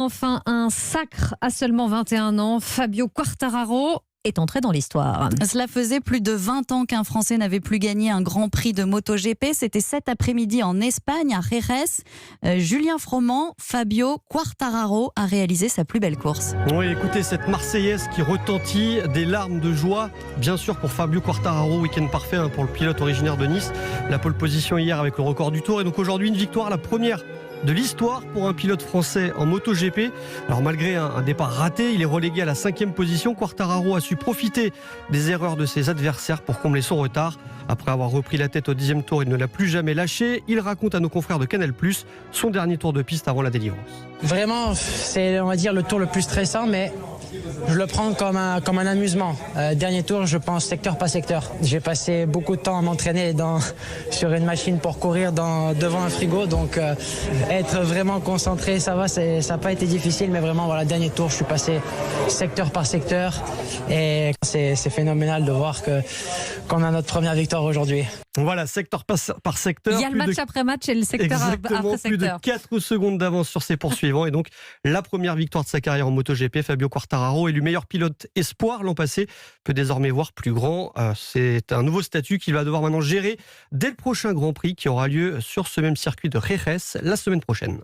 Enfin, un sacre à seulement 21 ans. Fabio Quartararo est entré dans l'histoire. Cela faisait plus de 20 ans qu'un Français n'avait plus gagné un Grand Prix de MotoGP. C'était cet après-midi en Espagne, à Jerez. Julien Froment, Fabio Quartararo a réalisé sa plus belle course. Oui, écoutez cette Marseillaise qui retentit, des larmes de joie. Bien sûr pour Fabio Quartararo, week-end parfait pour le pilote originaire de Nice. La pole position hier avec le record du Tour. Et donc aujourd'hui une victoire, la première de l'histoire pour un pilote français en MotoGP. Alors malgré un départ raté, il est relégué à la 5e position. Quartararo a su profiter des erreurs de ses adversaires pour combler son retard. Après avoir repris la tête au 10e tour, il ne l'a plus jamais lâché. Il raconte à nos confrères de Canal+ son dernier tour de piste avant la délivrance. Vraiment, c'est, on va dire, le tour le plus stressant, mais je le prends comme un amusement. Dernier tour, je pense secteur par secteur. J'ai passé beaucoup de temps à m'entraîner sur une machine pour courir devant un frigo, donc être vraiment concentré, ça n'a pas été difficile, mais vraiment, voilà, dernier tour, je suis passé secteur par secteur, et c'est phénoménal de voir qu'on a notre première victoire aujourd'hui. Voilà, secteur par secteur. Il y a le match après match et le secteur après secteur. Plus de 4 secondes d'avance sur ses poursuivants. Et donc, la première victoire de sa carrière en MotoGP. Fabio Quartararo, élu meilleur pilote espoir l'an passé, peut désormais voir plus grand. C'est un nouveau statut qu'il va devoir maintenant gérer dès le prochain Grand Prix qui aura lieu sur ce même circuit de Jerez la semaine prochaine.